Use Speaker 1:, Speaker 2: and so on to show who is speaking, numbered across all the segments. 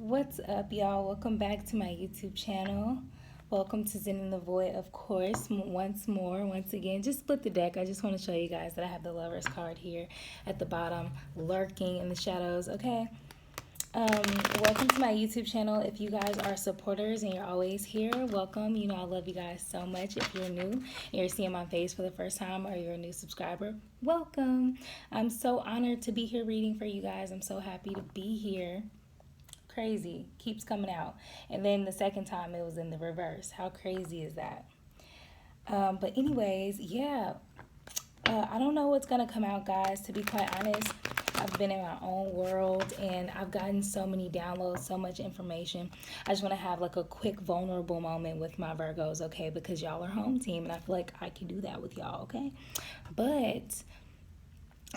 Speaker 1: What's up, y'all? Welcome back to my YouTube channel. Welcome to Zen in the Void, of course. Once again, just split the deck. I just want to show you guys that I have the Lover's card here at the bottom, lurking in the shadows, okay? Um, Welcome to my YouTube channel. If you guys are supporters and you're always here, welcome. You know I love you guys so much. If you're new and you're seeing my face for the first time or you're a new subscriber, welcome. I'm so honored to be here reading for you guys. I'm so happy to be here. Crazy. Keeps coming out. And then the second time it was in the reverse. How crazy is that? But anyways, yeah. I don't know what's going to come out, guys. To be quite honest, I've been in my own world and I've gotten so many downloads, so much information. I just want to have like a quick vulnerable moment with my Virgos, okay? Because y'all are home team and I feel like I can do that with y'all, okay? But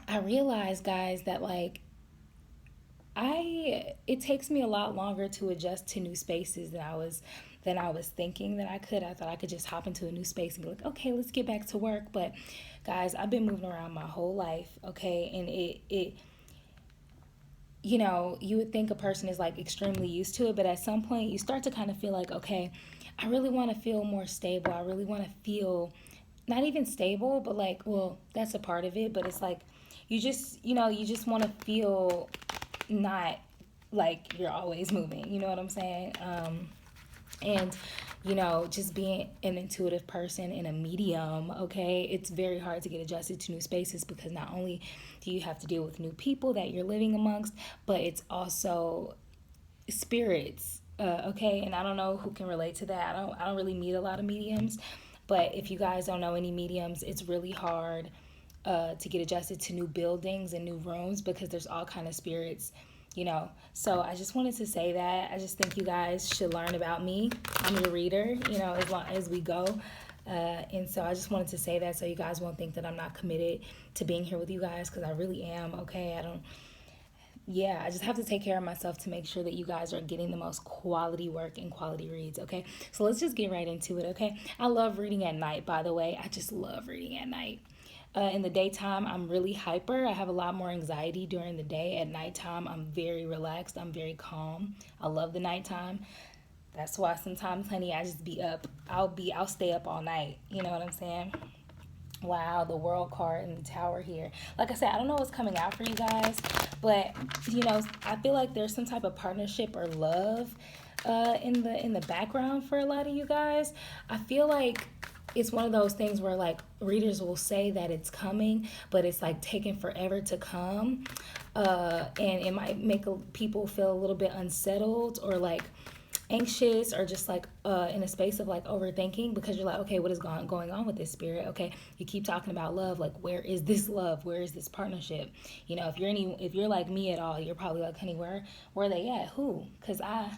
Speaker 1: I realized, guys, that like it takes me a lot longer to adjust to new spaces than I was thinking that I could. I thought I could just hop into a new space and be like, okay, let's get back to work. But guys, I've been moving around my whole life, okay? And it you know, you would think a person is like extremely used to it, but at some point you start to kind of feel like, okay, I really want to feel more stable. I really want to feel not even stable, but like, well, that's a part of it, but it's like you just want to feel not like you're always moving. You know what I'm saying? And just being an intuitive person and a medium, okay, it's very hard to get adjusted to new spaces because not only do you have to deal with new people that you're living amongst, but it's also spirits, okay. And I don't know who can relate to that. I don't really meet a lot of mediums, but if you guys don't know any mediums, it's really hard to get adjusted to new buildings and new rooms because there's all kind of spirits, so I just wanted to say that I just think you guys should learn about me. I'm your reader, as long as we go. And so I just wanted to say that so you guys won't think that I'm not committed to being here with you guys, because I really am, okay. I just have to take care of myself to make sure that you guys are getting the most quality work and quality reads, okay? So let's just get right into it, okay? I love reading at night, by the way. I just love reading at night. In the daytime, I'm really hyper. I have a lot more anxiety during the day. At nighttime, I'm very relaxed. I'm very calm. I love the nighttime. That's why sometimes, honey, I just be up. I'll stay up all night. You know what I'm saying? Wow, the world card and the tower here. Like I said, I don't know what's coming out for you guys, but I feel like there's some type of partnership or love in the background for a lot of you guys. I feel like it's one of those things where like readers will say that it's coming, but it's like taking forever to come, and it might make people feel a little bit unsettled or like anxious or just like in a space of like overthinking, because you're like, okay, what is going on with this spirit? Okay, you keep talking about love, like where is this love, where is this partnership? If you're like me at all, you're probably like, honey, where are they at? Who? Because I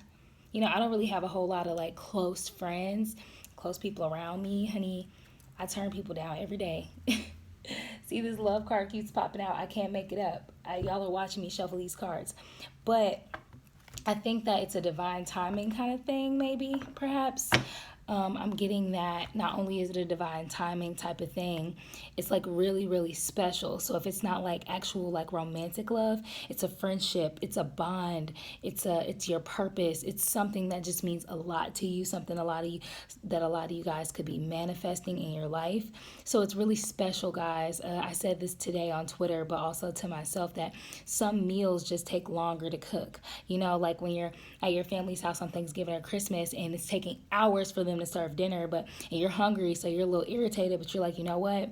Speaker 1: don't really have a whole lot of like close friends, close people around me, honey. I turn people down every day. See, this love card keeps popping out. I can't make it up. Y'all are watching me shuffle these cards, but I think that it's a divine timing kind of thing, maybe, perhaps. I'm getting that not only is it a divine timing type of thing, it's like really, really special. So if it's not like actual like romantic love, it's a friendship, it's a bond, it's your purpose, it's something that just means a lot to you, something a lot of you guys could be manifesting in your life. So it's really special, guys. I said this today on Twitter, but also to myself, that some meals just take longer to cook. Like when you're at your family's house on Thanksgiving or Christmas and it's taking hours for them to serve dinner, and you're hungry, so you're a little irritated, but you're like, you know what?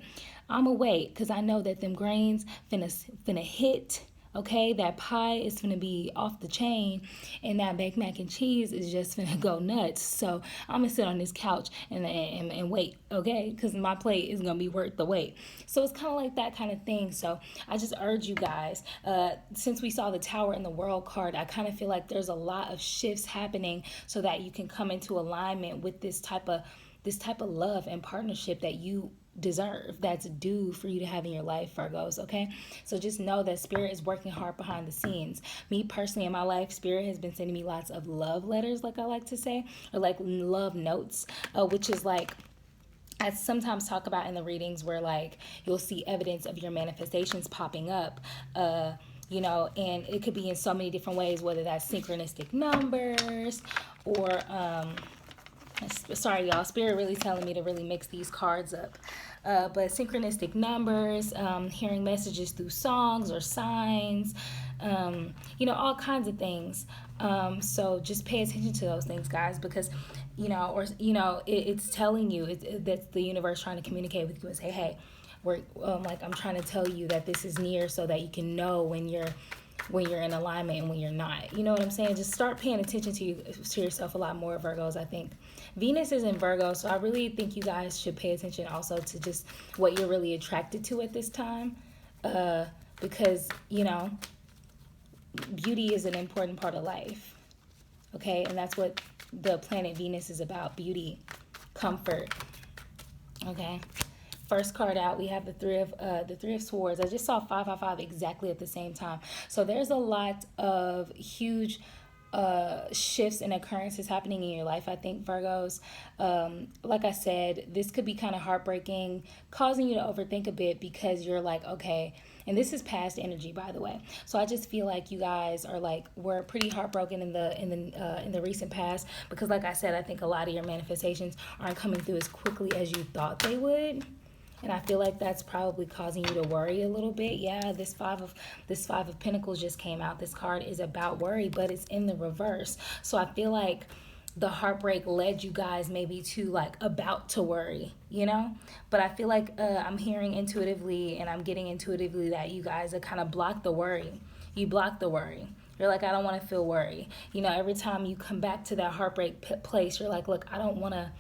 Speaker 1: I'ma wait, because I know that them grains finna hit. Okay, that pie is gonna be off the chain, and that baked mac and cheese is just gonna go nuts. So I'm gonna sit on this couch and wait, okay? Because my plate is gonna be worth the wait. So it's kind of like that kind of thing. So I just urge you guys, since we saw the tower in the world card, I kind of feel like there's a lot of shifts happening so that you can come into alignment with this type of love and partnership that you deserve, that's due for you to have in your life, Virgos, okay? So just know that spirit is working hard behind the scenes. Me personally in my life, spirit has been sending me lots of love letters, like I like to say, or like love notes, which is like, I sometimes talk about in the readings where like you'll see evidence of your manifestations popping up, and it could be in so many different ways, whether that's synchronistic numbers or, sorry y'all, spirit really telling me to really mix these cards up. But synchronistic numbers, hearing messages through songs or signs, all kinds of things. So just pay attention to those things, guys, because, it's telling you that's the universe trying to communicate with you and say, hey, I'm trying to tell you that this is near so that you can know when you're in alignment and when you're not. You know what I'm saying? Just start paying attention to yourself a lot more, Virgos, I think. Venus is in Virgo, so I really think you guys should pay attention also to just what you're really attracted to at this time. Because, beauty is an important part of life. Okay? And that's what the planet Venus is about. Beauty, comfort. Okay? First card out, we have the Three of Swords. I just saw 555 exactly at the same time. So there's a lot of huge shifts and occurrences happening in your life, I think, Virgos. Like I said, this could be kind of heartbreaking, causing you to overthink a bit because you're like, okay, and this is past energy, by the way. So I just feel like you guys are were pretty heartbroken in the recent past because, like I said, I think a lot of your manifestations aren't coming through as quickly as you thought they would. And I feel like that's probably causing you to worry a little bit. Yeah, this five of Pentacles just came out. This card is about worry, but it's in the reverse. So I feel like the heartbreak led you guys maybe to about to worry, But I feel like I'm hearing intuitively and I'm getting intuitively that you guys are kind of block the worry. You block the worry. You're like, I don't want to feel worry. Every time you come back to that heartbreak place, you're like, look, I don't want to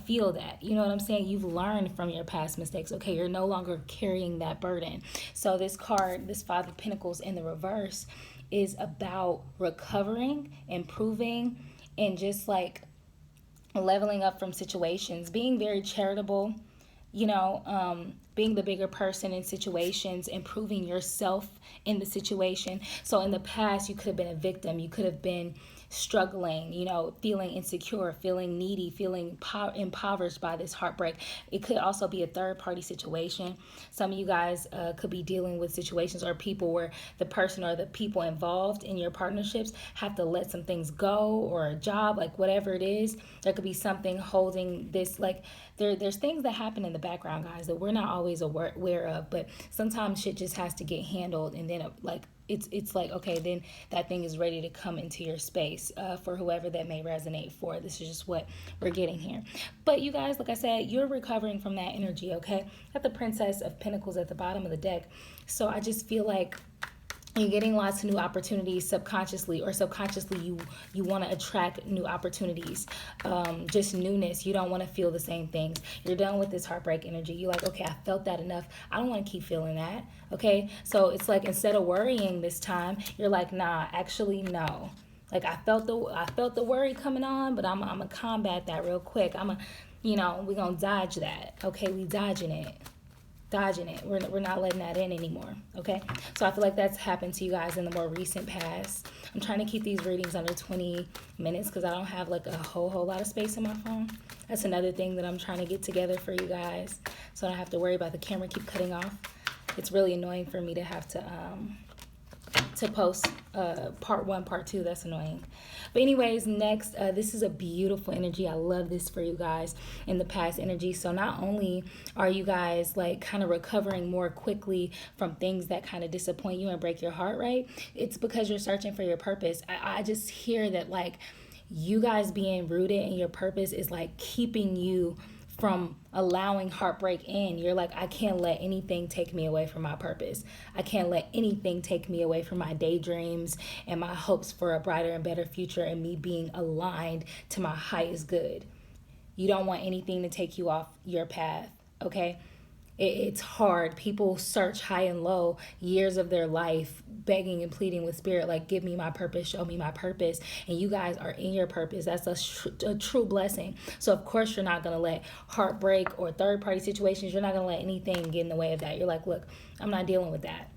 Speaker 1: feel that. You know what I'm saying? You've learned from your past mistakes. Okay, you're no longer carrying that burden. So this card, this Five of Pentacles in the reverse, is about recovering, improving, and just leveling up from situations, being very charitable, being the bigger person in situations, improving yourself in the situation. So in the past, you could have been a victim. You could have been struggling, feeling insecure, feeling needy, feeling impoverished by this heartbreak. It could also be a third party situation. Some of you guys could be dealing with situations or people where the person or the people involved in your partnerships have to let some things go, or a job, whatever it is. There could be something holding this, there's things that happen in the background, guys, that we're not always aware of, but sometimes shit just has to get handled, and then it's okay, then that thing is ready to come into your space for whoever that may resonate for. This is just what we're getting here. But you guys, like I said, you're recovering from that energy, okay? Got the Princess of Pentacles at the bottom of the deck. So I just feel like you're getting lots of new opportunities subconsciously, or subconsciously you want to attract new opportunities, just newness. You don't want to feel the same things. You're done with this heartbreak energy. You're like, okay, I felt that enough. I don't want to keep feeling that. Okay, so it's instead of worrying this time, you're like, nah, actually no. I felt the worry coming on, but I'm gonna combat that real quick. we're gonna dodge that. Okay, we dodging it. We're not letting that in anymore. Okay, so I feel like that's happened to you guys in the more recent past. I'm trying to keep these readings under 20 minutes because I don't have a whole lot of space in my phone. That's another thing that I'm trying to get together for you guys, so I don't have to worry about the camera keep cutting off. It's really annoying for me to have to post part 1, part 2. That's annoying. But anyways, next, this is a beautiful energy. I love this for you guys in the past energy. So not only are you guys kind of recovering more quickly from things that kind of disappoint you and break your heart, right? It's because you're searching for your purpose. I just hear that you guys being rooted in your purpose is keeping you from allowing heartbreak in. You're like, I can't let anything take me away from my purpose. I can't let anything take me away from my daydreams and my hopes for a brighter and better future and me being aligned to my highest good. You don't want anything to take you off your path, okay? It's hard. People search high and low years of their life, begging and pleading with spirit, give me my purpose, show me my purpose. And you guys are in your purpose. That's a true blessing. So of course you're not going to let heartbreak or third party situations, you're not going to let anything get in the way of that. You're like, look, I'm not dealing with that.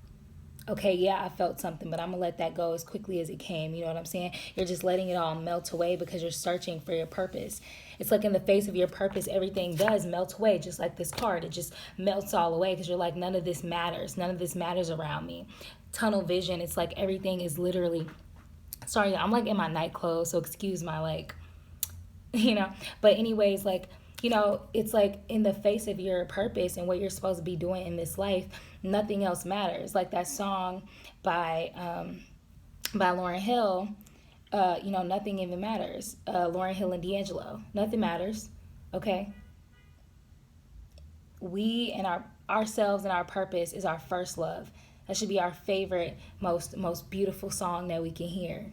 Speaker 1: Okay, yeah, I felt something, but I'm gonna let that go as quickly as it came. You know what I'm saying? You're just letting it all melt away because you're searching for your purpose. It's like in the face of your purpose, everything does melt away, just like this card. It just melts all away because you're like, none of this matters. None of this matters around me. Tunnel vision, it's like everything is literally, sorry, I'm like in my night clothes, so excuse my like, but anyways, like, it's like in the face of your purpose and what you're supposed to be doing in this life, nothing else matters. Like that song by Lauryn Hill, nothing even matters. Lauryn Hill and D'Angelo, nothing matters. Okay, we and ourselves and our purpose is our first love. That should be our favorite, most beautiful song that we can hear.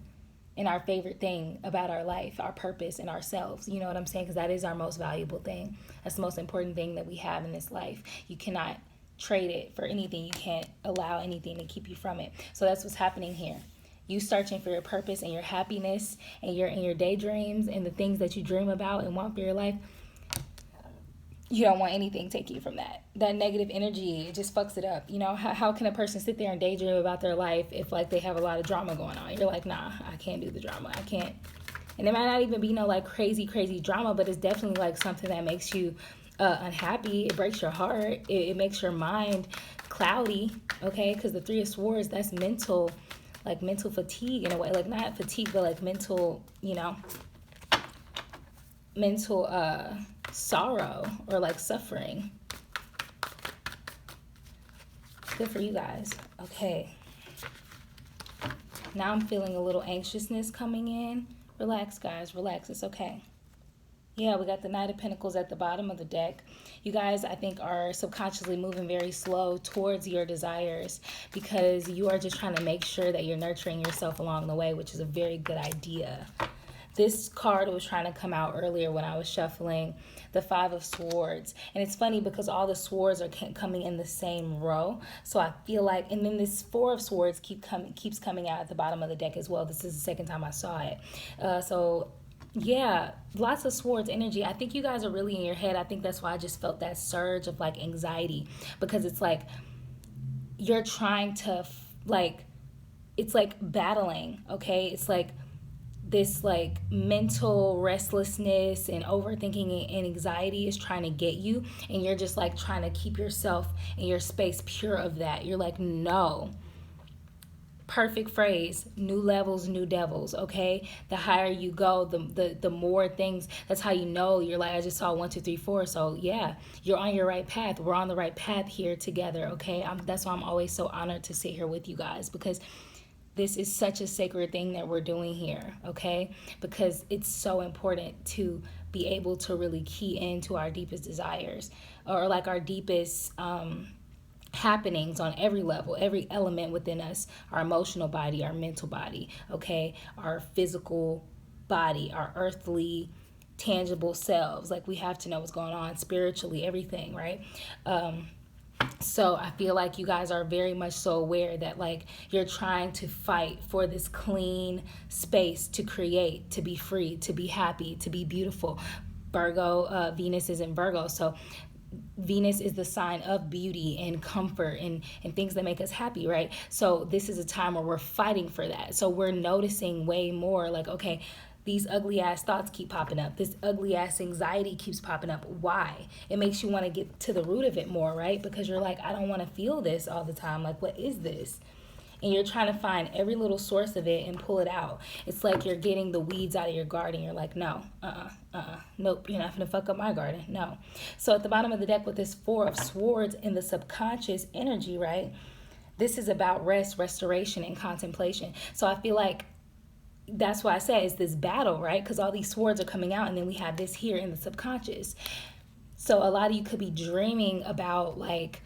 Speaker 1: And our favorite thing about our life, our purpose, and ourselves. You know what I'm saying? Because that is our most valuable thing. That's the most important thing that we have in this life. You cannot trade it for anything. You can't allow anything to keep you from it. So that's what's happening here. You searching for your purpose and your happiness and your daydreams and the things that you dream about and want for your life. You don't want anything taking you from that. That negative energy, it just fucks it up. How can a person sit there and daydream about their life if like they have a lot of drama going on? You're like, nah, I can't do the drama. I can't. And it might not even be no like crazy drama, but it's definitely like something that makes you unhappy. It breaks your heart. It makes your mind cloudy, okay? Because the Three of Swords, that's mental fatigue in a way. Like not fatigue, but like mental sorrow or like suffering. Good for you guys. Okay. Now I'm feeling a little anxiousness coming in. Relax, guys. Relax. It's okay. Yeah, we got the Knight of Pentacles at the bottom of the deck. You guys, I think, are subconsciously moving very slow towards your desires because you are just trying to make sure that you're nurturing yourself along the way, which is a very good idea. This card was trying to come out earlier when I was shuffling the Five of Swords. And it's funny because all the swords are coming in the same row. So I feel like, and then this Four of Swords keeps coming out at the bottom of the deck as well. This is the second time I saw it. Yeah, lots of swords energy. I think you guys are really in your head. I think that's why I just felt that surge of like anxiety because it's like you're trying to it's like battling, okay? It's like this like mental restlessness and overthinking and anxiety is trying to get you, and you're just like trying to keep yourself and your space pure of that. You're like, no. Perfect phrase, new levels, new devils, okay? The higher you go, the more things, that's how you know. You're like, I just saw 1, 2, 3, 4. So yeah, you're on your right path. We're on the right path here together, okay? That's why I'm always so honored to sit here with you guys, because this is such a sacred thing that we're doing here, okay? Because it's so important to be able to really key into our deepest desires, or like our deepest happenings on every level, every element within us, our emotional body, our mental body, okay, our physical body, our earthly tangible selves. Like we have to know what's going on spiritually, everything, right? So I feel like you guys are very much so aware that like you're trying to fight for this clean space to create, to be free, to be happy, to be beautiful. Virgo, Venus is in Virgo, so Venus is the sign of beauty and comfort and things that make us happy, right? So this is a time where we're fighting for that. So we're noticing way more like, okay, these ugly ass thoughts keep popping up. This ugly ass anxiety keeps popping up. Why? It makes you want to get to the root of it more, right? Because you're like, I don't want to feel this all the time. Like, what is this? And you're trying to find every little source of it and pull it out. It's like you're getting the weeds out of your garden. You're like, no, nope, you're not going to fuck up my garden. No. So at the bottom of the deck with this Four of Swords in the subconscious energy, right? This is about rest, restoration, and contemplation. So I feel like that's why I say it's this battle, right? Because all these swords are coming out, and then we have this here in the subconscious. So a lot of you could be dreaming about like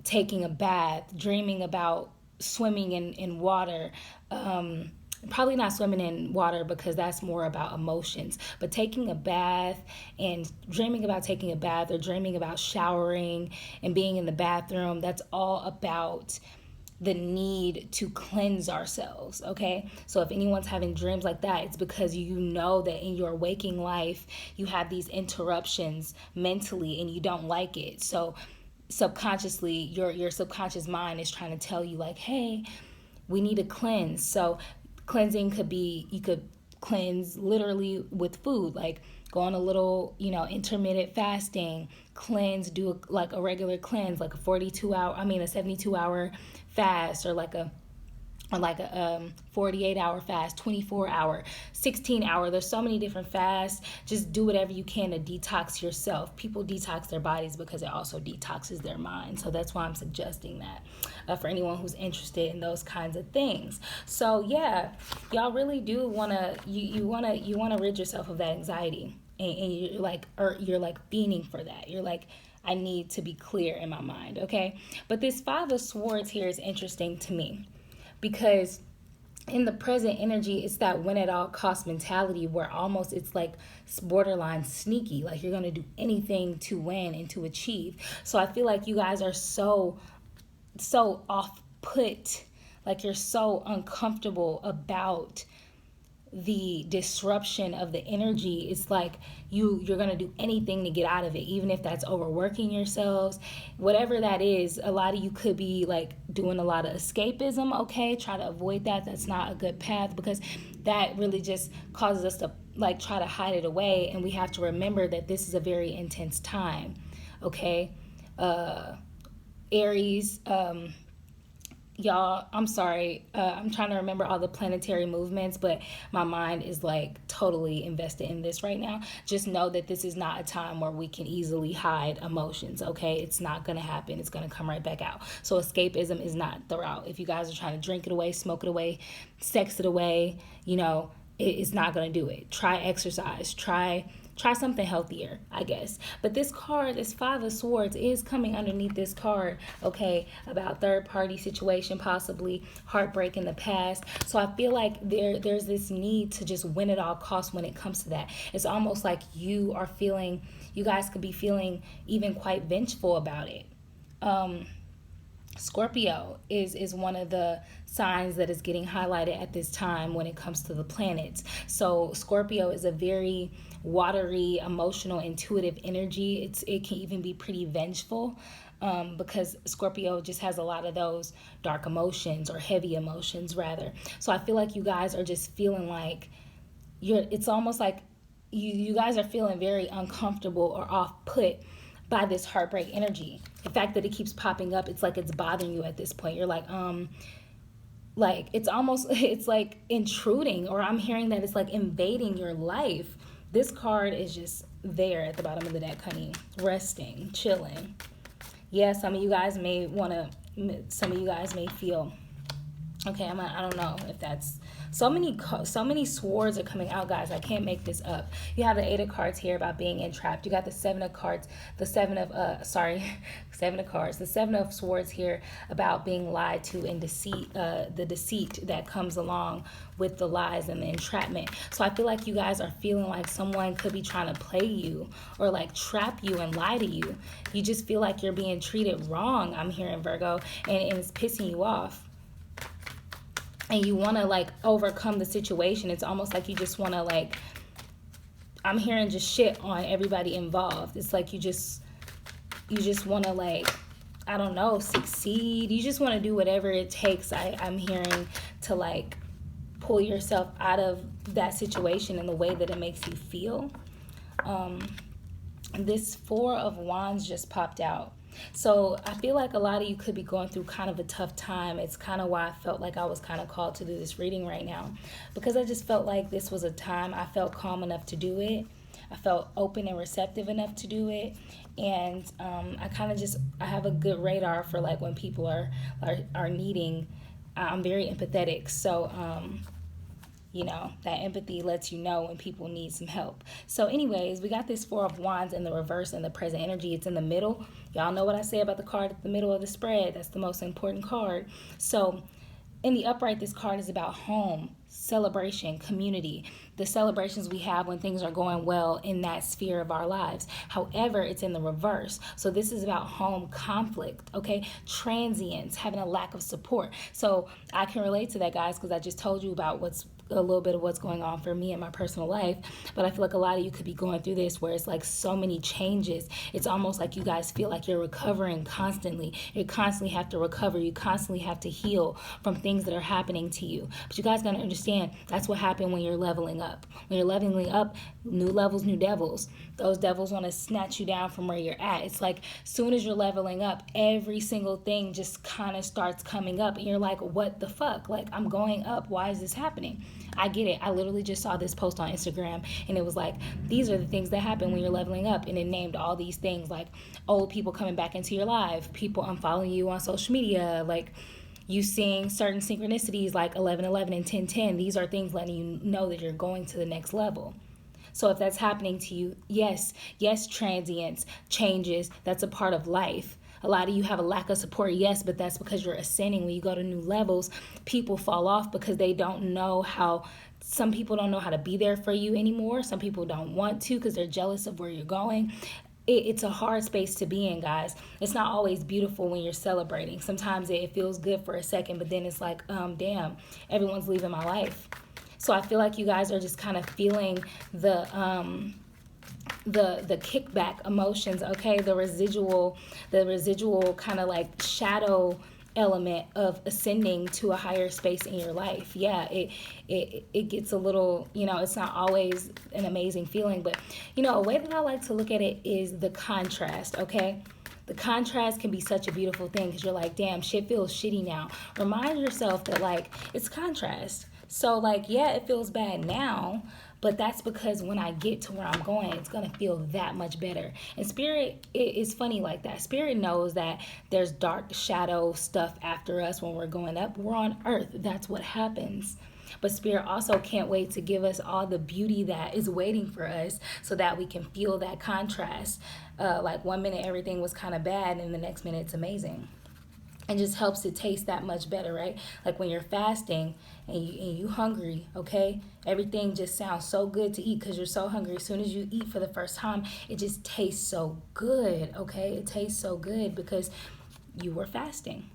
Speaker 1: taking a bath, dreaming about swimming in water, probably not swimming in water because that's more about emotions, but taking a bath and dreaming about taking a bath, or dreaming about showering and being in the bathroom. That's all about the need to cleanse ourselves, okay? So if anyone's having dreams like that, it's because you know that in your waking life you have these interruptions mentally and you don't like it. So subconsciously, your subconscious mind is trying to tell you like, hey, we need to cleanse. So cleansing could be, you could cleanse literally with food, like go on a little, intermittent fasting, cleanse, do like a regular cleanse, like a 72-hour fast, or like a 48-hour fast, 24-hour, 16-hour. There's so many different fasts. Just do whatever you can to detox yourself. People detox their bodies because it also detoxes their mind. So that's why I'm suggesting that for anyone who's interested in those kinds of things. So yeah, y'all really do wanna you wanna rid yourself of that anxiety, and you're like, fiending for that. You're like, I need to be clear in my mind, okay? But this Five of Swords here is interesting to me, because in the present energy, it's that win at all cost mentality, where almost it's like borderline sneaky, like you're going to do anything to win and to achieve. So I feel like you guys are so off put, like you're so uncomfortable about the disruption of the energy. It's like you're going to do anything to get out of it, even if that's overworking yourselves, whatever that is. A lot of you could be like doing a lot of escapism. Okay, try to avoid that. That's not a good path, because that really just causes us to like try to hide it away, and we have to remember that this is a very intense time. Okay, Aries, y'all, I'm sorry, I'm trying to remember all the planetary movements, but my mind is like totally invested in this right now. Just know that this is not a time where we can easily hide emotions, okay? It's not gonna happen. It's gonna come right back out. So escapism is not the route. If you guys are trying to drink it away, smoke it away, sex it away, it's not gonna do it. Try exercise, try something healthier, I guess. But this card, this Five of Swords, is coming underneath this card, okay, about third-party situation, possibly heartbreak in the past. So I feel like there's this need to just win at all costs when it comes to that. It's almost like you guys could be feeling even quite vengeful about it. Scorpio is one of the signs that is getting highlighted at this time when it comes to the planets. So Scorpio is a very watery, emotional, intuitive energy. It can even be pretty vengeful, because Scorpio just has a lot of those dark emotions, or heavy emotions rather. So I feel like you guys are just feeling like it's almost like you guys are feeling very uncomfortable or off put by this heartbreak energy. The fact that it keeps popping up, it's like it's bothering you at this point. You're like it's like intruding, or I'm hearing that it's like invading your life. This card is just there at the bottom of the deck, honey, resting, chilling. Yeah, some of you guys may feel, okay, I don't know if that's, so many swords are coming out, guys. I can't make this up. You have the Eight of Cards here about being entrapped. You got the Seven of Cards, the Seven of Cards, the Seven of Swords here about being lied to and deceit, the deceit that comes along with the lies and the entrapment. So I feel like you guys are feeling like someone could be trying to play you, or like trap you and lie to you. You just feel like you're being treated wrong, I'm hearing, Virgo, and it's pissing you off. And you want to like overcome the situation. It's almost like you just want to like, I'm hearing just shit on everybody involved. It's like you just want to like, I don't know, succeed. You just want to do whatever it takes, I'm hearing, to like pull yourself out of that situation in the way that it makes you feel. This Four of Wands just popped out. So I feel like a lot of you could be going through kind of a tough time. It's kind of why I felt like I was kind of called to do this reading right now, because I just felt like this was a time I felt calm enough to do it. I felt open and receptive enough to do it. And I have a good radar for like when people are needing, I'm very empathetic. So, that empathy lets you know when people need some help. So anyways, we got this Four of Wands in the reverse and the present energy. It's in the middle. Y'all know what I say about the card at the middle of the spread. That's the most important card. So in the upright, this card is about home. celebration, community, the celebrations we have when things are going well in that sphere of our lives. However, it's in the reverse. So this is about home conflict, okay? Transience, having a lack of support. So I can relate to that, guys, because I just told you about a little bit of what's going on for me in my personal life. But I feel like a lot of you could be going through this where it's like so many changes. It's almost like you guys feel like you're recovering constantly. You constantly have to recover. You constantly have to heal from things that are happening to you. But you guys got to understand that's what happened when you're leveling up. When you're leveling up, new levels, new devils. Those devils want to snatch you down from where you're at. It's like soon as you're leveling up, every single thing just kind of starts coming up. And you're like, what the fuck? Like, I'm going up. Why is this happening? I get it. I literally just saw this post on Instagram, and it was like, these are the things that happen when you're leveling up. And it named all these things, like old people coming back into your life, people unfollowing you on social media, like you seeing certain synchronicities like 11:11 and 10:10. These are things letting you know that you're going to the next level. So if that's happening to you, yes, transience, changes, that's a part of life. A lot of you have a lack of support, yes, but that's because you're ascending. When you go to new levels, people fall off because they don't know how. Some people don't know how to be there for you anymore. Some people don't want to because they're jealous of where you're going. It's a hard space to be in, guys. It's not always beautiful when you're celebrating. Sometimes it feels good for a second, but then it's like, damn, everyone's leaving my life. So I feel like you guys are just kind of feeling the kickback emotions, okay? The residual kind of like shadow element of ascending to a higher space in your life. Yeah, it gets a little, it's not always an amazing feeling, but a way that I like to look at it is the contrast, okay? The contrast can be such a beautiful thing because you're like, damn, shit feels shitty now. Remind yourself that, like, it's contrast. So, like, yeah, it feels bad now, but that's because when I get to where I'm going, it's going to feel that much better. And Spirit is funny like that. Spirit knows that there's dark shadow stuff after us when we're going up. We're on earth. That's what happens. But Spirit also can't wait to give us all the beauty that is waiting for us so that we can feel that contrast. Like 1 minute everything was kind of bad and the next minute it's amazing. It just helps it taste that much better, right? Like when you're fasting and you hungry, okay? Everything just sounds so good to eat because you're so hungry. As soon as you eat for the first time, it just tastes so good, okay? It tastes so good because you were fasting.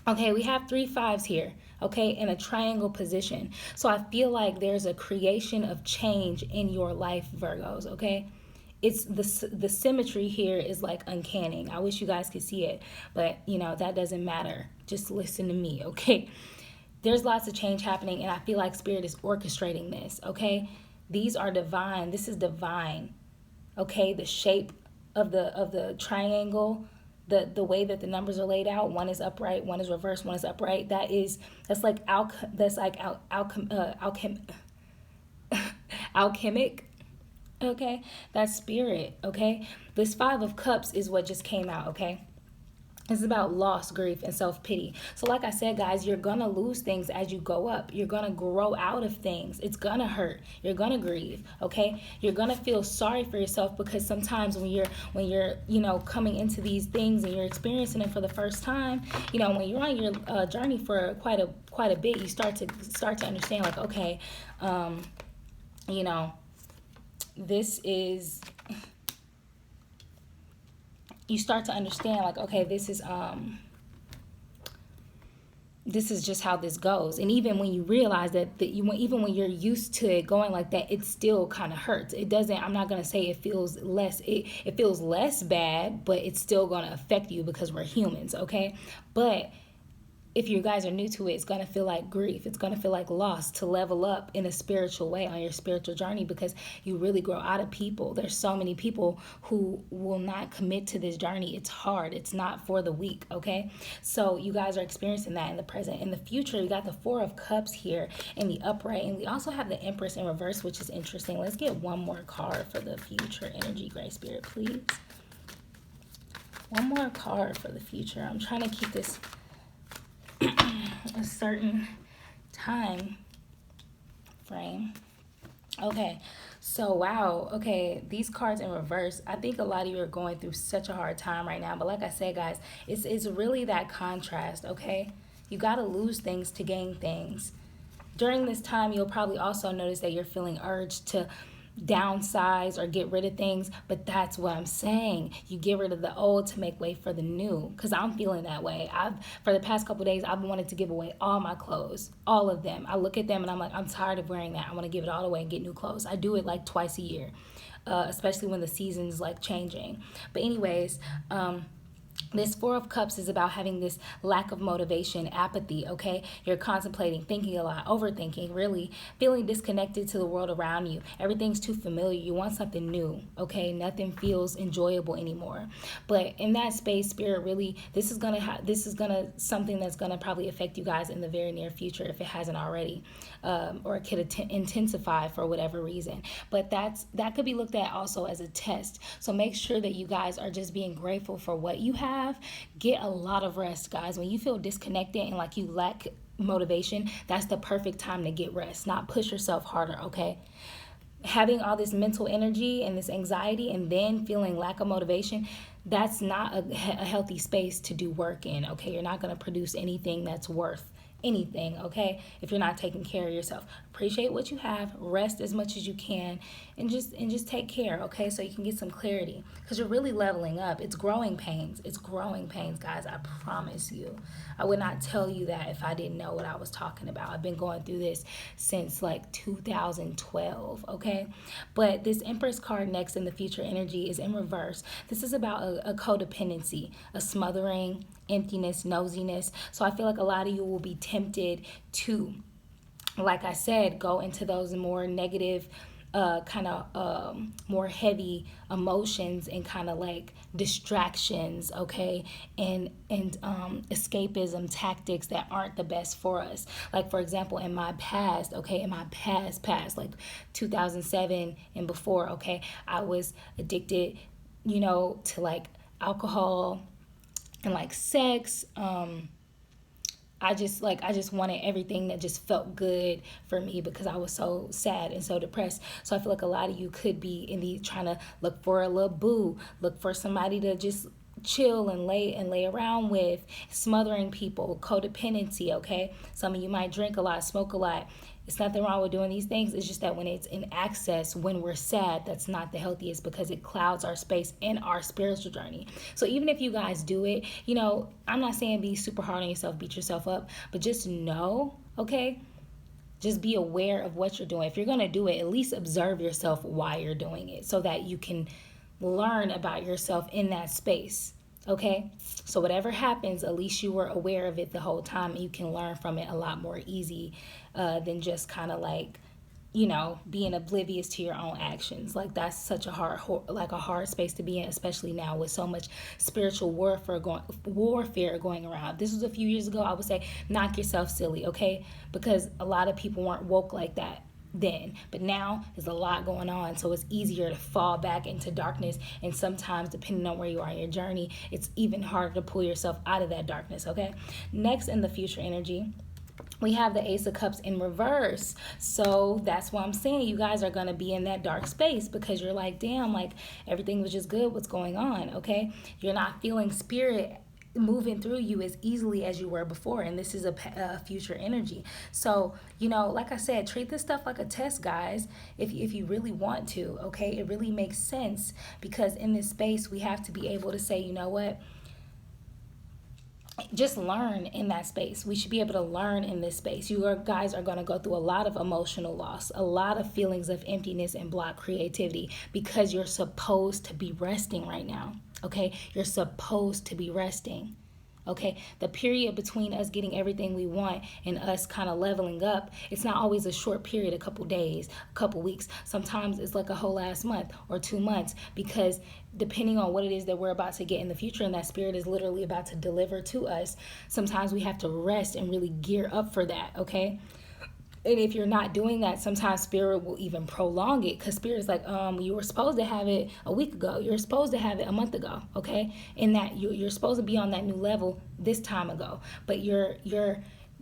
Speaker 1: Okay, we have 3 5s here, okay, in a triangle position. So I feel like there's a creation of change in your life, Virgos, okay? It's the symmetry here is like uncanny. I wish you guys could see it, but that doesn't matter. Just listen to me, okay? There's lots of change happening, and I feel like Spirit is orchestrating this, okay? These are divine. This is divine, okay? The shape of the triangle, the way that the numbers are laid out. One is upright, one is reversed, one is upright. That's like alchemic. Okay, that's Spirit. Okay, this 5 of Cups is what just came out. Okay, it's about loss, grief, and self-pity. So like I said, guys, you're gonna lose things as you go up. You're gonna grow out of things. It's gonna hurt. You're gonna grieve. Okay, you're gonna feel sorry for yourself because sometimes when you're coming into these things and you're experiencing it for the first time, when you're on your journey for quite a bit, you start to understand, like, okay, this is, you start to understand, like, okay, this is just how this goes. And even when you realize even when you're used to it going like that, it still kind of hurts. It doesn't, I'm not going to say it feels less, it feels less bad, but it's still going to affect you because we're humans, okay? But if you guys are new to it, it's going to feel like grief. It's going to feel like loss to level up in a spiritual way on your spiritual journey because you really grow out of people. There's so many people who will not commit to this journey. It's hard. It's not for the weak, okay? So you guys are experiencing that in the present. In the future, you got the 4 of Cups here in the upright, and we also have the Empress in reverse, which is interesting. Let's get one more card for the future energy, Gray Spirit, please. One more card for the future. I'm trying to keep this a certain time frame. Okay, so wow, okay, these cards in reverse, I think a lot of you are going through such a hard time right now, but like I said, guys, it's really that contrast, okay? You got to lose things to gain things. During this time, you'll probably also notice that you're feeling urged to downsize or get rid of things, but that's what I'm saying. You get rid of the old to make way for the new, because I'm feeling that way. I've For the past couple of days, I've wanted to give away all my clothes, all of them. I look at them and I'm like, I'm tired of wearing that. I want to give it all away and get new clothes. I do it like twice a year, especially when the season's like changing. But anyways, this Four of Cups is about having this lack of motivation, apathy, okay? You're contemplating, thinking a lot, overthinking, really feeling disconnected to the world around you. Everything's too familiar. You want something new, okay? Nothing feels enjoyable anymore. But in that space, Spirit really, this is gonna something that's gonna probably affect you guys in the very near future if it hasn't already, or it could intensify for whatever reason. But that could be looked at also as a test. So make sure that you guys are just being grateful for what you have. Get a lot of rest, guys. When you feel disconnected and like you lack motivation, that's the perfect time to get rest, not push yourself harder, okay? Having all this mental energy and this anxiety and then feeling lack of motivation, that's not a healthy space to do work in, okay? You're not going to produce anything that's worth anything, okay? If you're not taking care of yourself. Appreciate what you have, rest as much as you can, and just take care, okay? So you can get some clarity, because you're really leveling up. It's growing pains. It's growing pains, guys. I promise you. I would not tell you that if I didn't know what I was talking about. I've been going through this since like 2012, okay? But this Empress card next in the future energy is in reverse. This is about a codependency, a smothering, emptiness, nosiness. So I feel like a lot of you will be tempted to, like I said, go into those more negative, more heavy emotions and kind of like distractions, okay, and escapism tactics that aren't the best for us. Like, for example, in my past, okay, in my past, like 2007 and before, okay, I was addicted, to like alcohol and like sex. I just wanted everything that just felt good for me because I was so sad and so depressed. So I feel like a lot of you could be trying to look for a little boo, look for somebody to just chill and lay around with, smothering people, codependency, okay? Some of you might drink a lot, smoke a lot. It's nothing wrong with doing these things. It's just that when it's in excess, when we're sad, that's not the healthiest, because it clouds our space in our spiritual journey. So even if you guys do it, I'm not saying be super hard on yourself, beat yourself up, but just know, okay? Just be aware of what you're doing. If you're going to do it, at least observe yourself while you're doing it so that you can learn about yourself in that space. Okay, so whatever happens, at least you were aware of it the whole time, and you can learn from it a lot more easy than just kind of like, being oblivious to your own actions. Like, that's such a hard space to be in, especially now with so much spiritual warfare going around. This was a few years ago. I would say knock yourself silly, okay, because a lot of people weren't woke like that then, but now there's a lot going on, so it's easier to fall back into darkness, and sometimes, depending on where you are in your journey, it's even harder to pull yourself out of that darkness, okay? Next, in the future energy, we have the Ace of Cups in reverse. So that's why I'm saying you guys are going to be in that dark space, because you're like, damn, like everything was just good, what's going on, okay? You're not feeling spirit moving through you as easily as you were before, and this is a future energy. So like I said, treat this stuff like a test, guys, if you really want to, okay? It really makes sense, because in this space we have to be able to say, you know what, just learn in that space. We should be able to learn in this space. You guys are going to go through a lot of emotional loss, a lot of feelings of emptiness and blocked creativity, because you're supposed to be resting right now. Okay, you're supposed to be resting. Okay, the period between us getting everything we want and us kind of leveling up, it's not always a short period, a couple days, a couple weeks. Sometimes it's like a whole last month or 2 months, because depending on what it is that we're about to get in the future and that spirit is literally about to deliver to us, sometimes we have to rest and really gear up for that, okay? And if you're not doing that, sometimes spirit will even prolong it, because spirit is like, you were supposed to have it a week ago. You're supposed to have it a month ago, okay? And that you're supposed to be on that new level this time ago. But you're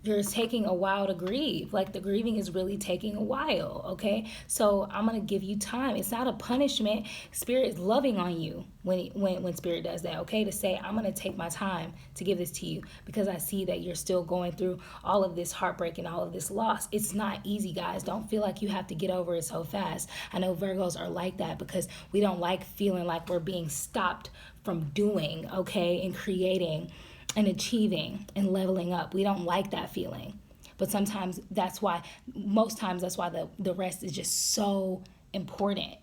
Speaker 1: you're taking a while to grieve. Like the grieving is really taking a while, okay? So I'm gonna give you time. It's not a punishment. Spirit is loving on you when Spirit does that, okay? To say, I'm gonna take my time to give this to you because I see that you're still going through all of this heartbreak and all of this loss. It's not easy, guys. Don't feel like you have to get over it so fast. I know Virgos are like that because we don't like feeling like we're being stopped from doing, okay, and creating and achieving and leveling up. We don't like that feeling. But sometimes most times that's why the rest is just so important,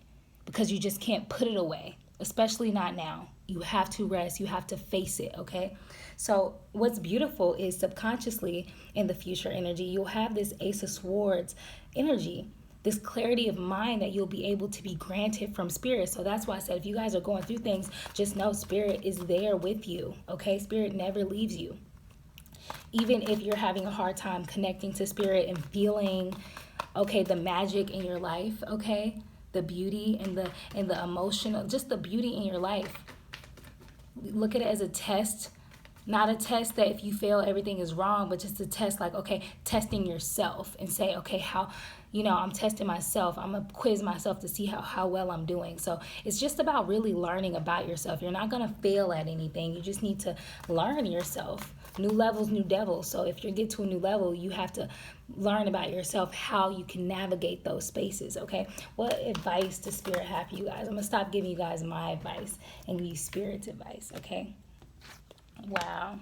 Speaker 1: because you just can't put it away, especially not now. You have to rest. You have to face it, okay? So what's beautiful is subconsciously in the future energy, you'll have this Ace of Swords energy, this clarity of mind that you'll be able to be granted from Spirit. So that's why I said, if you guys are going through things, just know Spirit is there with you, okay? Spirit never leaves you. Even if you're having a hard time connecting to Spirit and feeling, okay, the magic in your life, okay? The beauty and the emotional, just the beauty in your life. Look at it as a test. Not a test that if you fail, everything is wrong, but just a test like, okay, testing yourself and say, okay, how, I'm testing myself. I'm going to quiz myself to see how well I'm doing. So it's just about really learning about yourself. You're not going to fail at anything. You just need to learn yourself. New levels, new devils. So if you get to a new level, you have to learn about yourself, how you can navigate those spaces, okay? What advice does Spirit have for you guys? I'm going to stop giving you guys my advice and give you Spirit's advice, okay? Wow.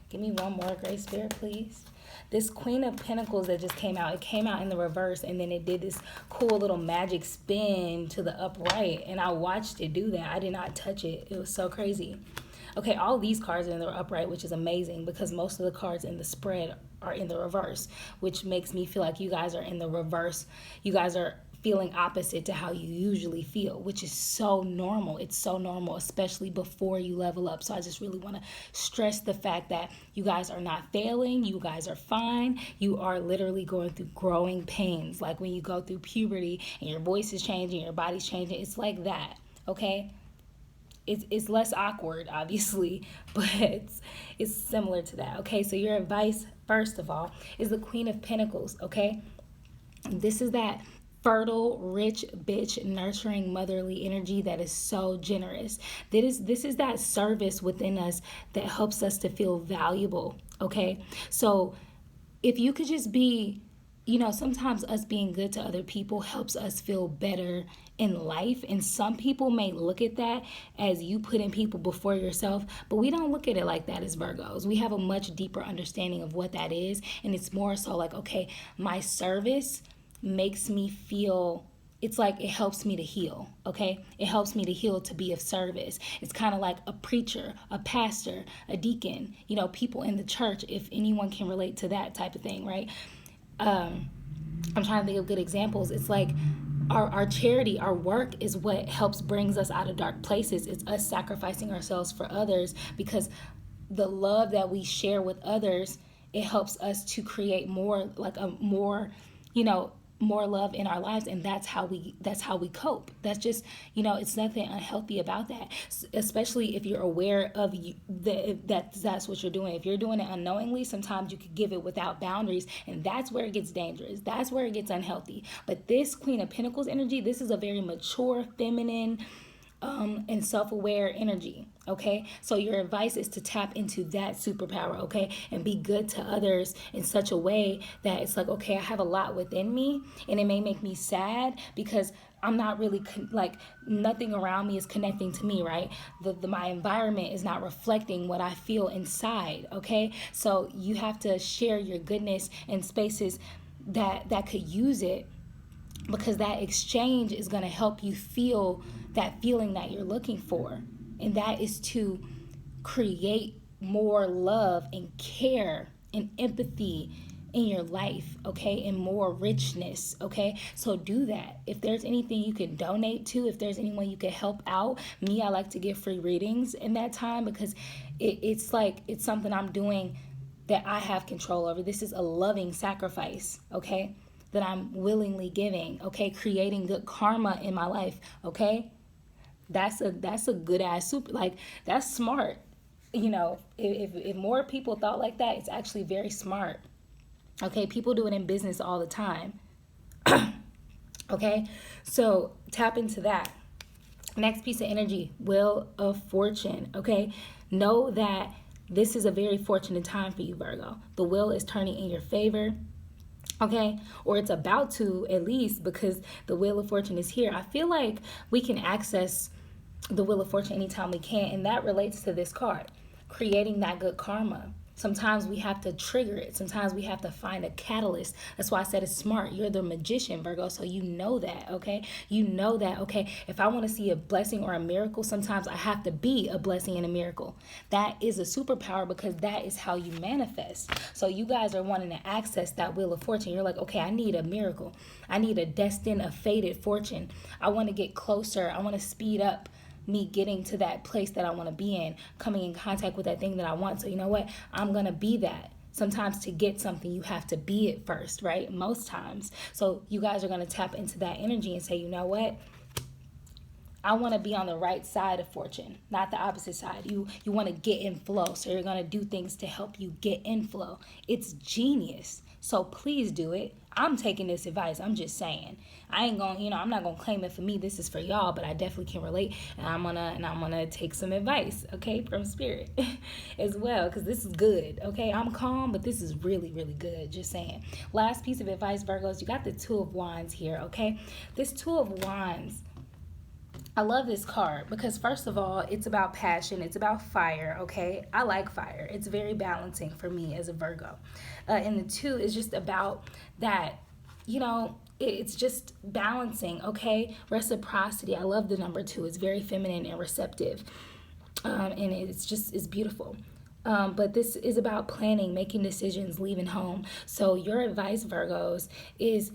Speaker 1: Give me one more, Great Spirit, please. This Queen of Pentacles that just came out, it came out in the reverse, and then it did this cool little magic spin to the upright, and I watched it do that. I did not touch it. It was so crazy. Okay, all these cards are in the upright, which is amazing because most of the cards in the spread are in the reverse, which makes me feel like you guys are in the reverse. You guys are feeling opposite to how you usually feel, which is so normal. It's so normal, especially before you level up. So I just really want to stress the fact that you guys are not failing. You guys are fine. You are literally going through growing pains. Like when you go through puberty and your voice is changing, your body's changing. It's like that, okay? It's less awkward, obviously, but it's similar to that, okay? So your advice, first of all, is the Queen of Pentacles, okay? This is that fertile, rich, bitch, nurturing, motherly energy that is so generous. This is that service within us that helps us to feel valuable, okay? So if you could just be, sometimes us being good to other people helps us feel better in life. And some people may look at that as you putting people before yourself, but we don't look at it like that as Virgos. We have a much deeper understanding of what that is. And it's more so like, okay, my service makes me feel, it's like it helps me to heal, okay? It helps me to heal, to be of service. It's kind of like a preacher, a pastor, a deacon, people in the church, if anyone can relate to that type of thing, right? I'm trying to think of good examples. It's like our charity, our work is what helps brings us out of dark places. It's us sacrificing ourselves for others, because the love that we share with others, it helps us to create more, like a more, more love in our lives, and that's how we cope. That's just, it's nothing unhealthy about that, especially if you're aware of that's what you're doing. If you're doing it unknowingly, sometimes you could give it without boundaries, and that's where it gets dangerous. That's where it gets unhealthy. But this Queen of Pentacles energy, this is a very mature, feminine, and self-aware energy, okay? So your advice is to tap into that superpower, okay? And be good to others in such a way that it's like, okay, I have a lot within me, and it may make me sad because I'm not really, nothing around me is connecting to me, right? My environment is not reflecting what I feel inside, okay? So you have to share your goodness in spaces that could use it, because that exchange is going to help you feel that feeling that you're looking for. And that is to create more love and care and empathy in your life, okay, and more richness, okay? So do that. If there's anything you can donate to, if there's anyone you can help out, I like to give free readings in that time, because it's something I'm doing that I have control over. This is a loving sacrifice, okay, that I'm willingly giving, okay, creating good karma in my life, okay? That's a good ass that's smart. If more people thought like that, it's actually very smart. Okay, people do it in business all the time. Okay, so tap into that. Next piece of energy, Wheel of Fortune. Okay, know that this is a very fortunate time for you, Virgo. The wheel is turning in your favor. Okay, or it's about to, at least, because the Wheel of Fortune is here. I feel like we can access the Wheel of Fortune anytime we can, and that relates to this card, creating that good karma. Sometimes we have to trigger it. Sometimes we have to find a catalyst. That's why I said it's smart. You're the magician, Virgo, so you know that, okay? You know that, okay? If I want to see a blessing or a miracle, sometimes I have to be a blessing and a miracle. That is a superpower because that is how you manifest. So you guys are wanting to access that Wheel of Fortune. You're like, okay, I need a miracle. I need a destined, a fated fortune. I want to get closer. I want to speed up me getting to that place that I want to be in, coming in contact with that thing that I want. So you know what? I'm going to be that. Sometimes to get something, you have to be it first, right? Most times. So you guys are going to tap into that energy and say, you know what? I want to be on the right side of fortune, not the opposite side. You want to get in flow. So you're going to do things to help you get in flow. It's genius. So please do it. I'm taking this advice. I'm just saying. I ain't going, I'm not going to claim it for me. This is for y'all, but I definitely can relate. And I'm going to take some advice, okay, from spirit as well, cuz this is good, okay? I'm calm, but this is really, really good. Just saying. Last piece of advice, Virgos, you got the Two of Wands here, okay? This Two of Wands, I love this card because, first of all, it's about passion. It's about fire, okay? I like fire. It's very balancing for me as a Virgo. And the two is just about that, it's just balancing, okay? Reciprocity. I love the number 2. It's very feminine and receptive. And it's beautiful. But this is about planning, making decisions, leaving home. So your advice, Virgos, is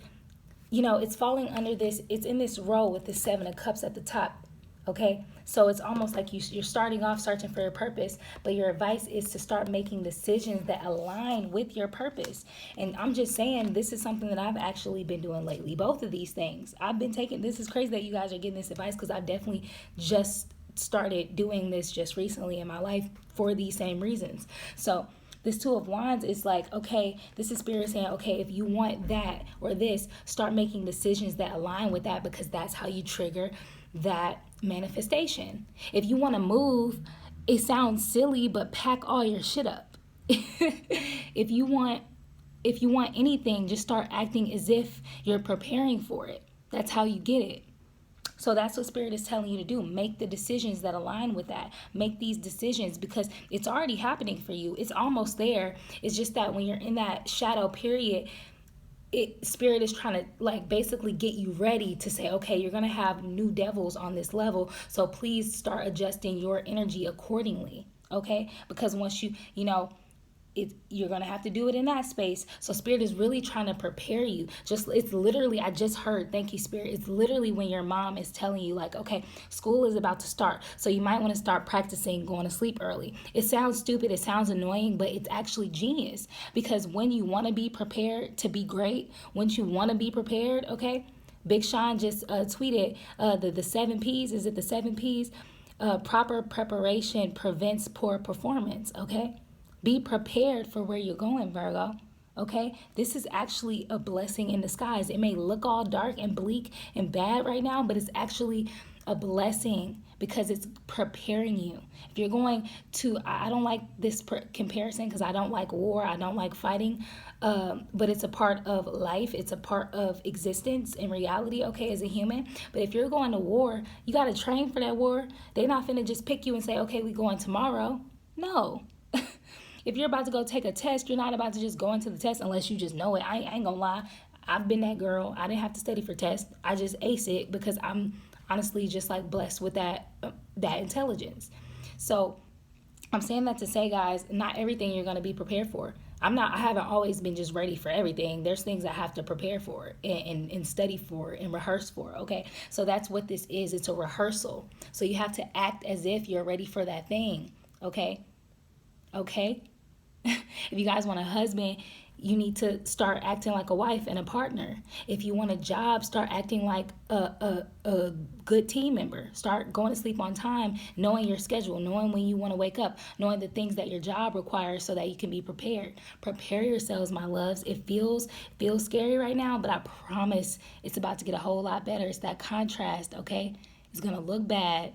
Speaker 1: it's falling under this, it's in this row with the 7 of Cups at the top, okay? So it's almost like you're starting off searching for your purpose, but your advice is to start making decisions that align with your purpose. And I'm just saying, this is something that I've actually been doing lately. Both of these things. This is crazy that you guys are getting this advice because I've definitely just started doing this just recently in my life for these same reasons. So this Two of Wands is like, okay, this is spirit saying, okay, if you want that or this, start making decisions that align with that because that's how you trigger that manifestation. If you want to move, it sounds silly, but pack all your shit up. If you want anything, just start acting as if you're preparing for it. That's how you get it. So that's what Spirit is telling you to do. Make the decisions that align with that. Make these decisions because it's already happening for you. It's almost there. It's just that when you're in that shadow period, Spirit is trying to basically get you ready to say, okay, you're going to have new devils on this level. So please start adjusting your energy accordingly. Okay? Because once you're going to have to do it in that space. So Spirit is really trying to prepare you. It's literally, I just heard, thank you, Spirit. It's literally when your mom is telling you okay, school is about to start. So you might want to start practicing going to sleep early. It sounds stupid. It sounds annoying, but it's actually genius because when you want to be prepared to be great, once you want to be prepared, okay, Big Sean just tweeted the 7 P's. Is it the 7 P's? Proper preparation prevents poor performance, okay? Be prepared for where you're going, Virgo. Okay? This is actually a blessing in disguise. It may look all dark and bleak and bad right now, but it's actually a blessing because it's preparing you. If you're going to, I don't like this comparison because I don't like war. I don't like fighting. But it's a part of life. It's a part of existence and reality, okay, as a human. But if you're going to war, you got to train for that war. They're not finna just pick you and say, okay, we going tomorrow. No. If you're about to go take a test, you're not about to just go into the test unless you just know it. I ain't gonna lie. I've been that girl. I didn't have to study for tests. I just ace it because I'm honestly just blessed with that intelligence. So I'm saying that to say, guys, not everything you're gonna be prepared for. I haven't always been just ready for everything. There's things I have to prepare for and study for and rehearse for, okay? So that's what this is. It's a rehearsal. So you have to act as if you're ready for that thing, okay? Okay? If you guys want a husband, You need to start acting like a wife and a partner. If you want a job, start acting like a good team member. Start going to sleep on time, knowing your schedule, knowing when you want to wake up, knowing the things that your job requires so that you can be prepared. Prepare yourselves, my loves. It feels scary right now, but I promise it's about to get a whole lot better. It's that contrast, okay? It's going to look bad,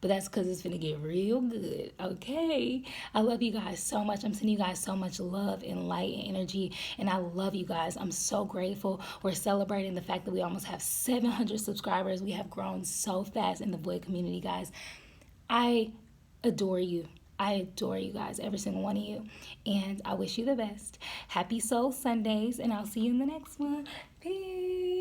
Speaker 1: but that's because it's gonna get real good, okay? I love you guys so much. I'm sending you guys so much love and light and energy, and I love you guys. I'm so grateful. We're celebrating the fact that we almost have 700 subscribers. We have grown so fast in the Void community, guys. I adore you. I adore you guys, every single one of you. And I wish you the best. Happy Soul Sundays, and I'll see you in the next one. Peace.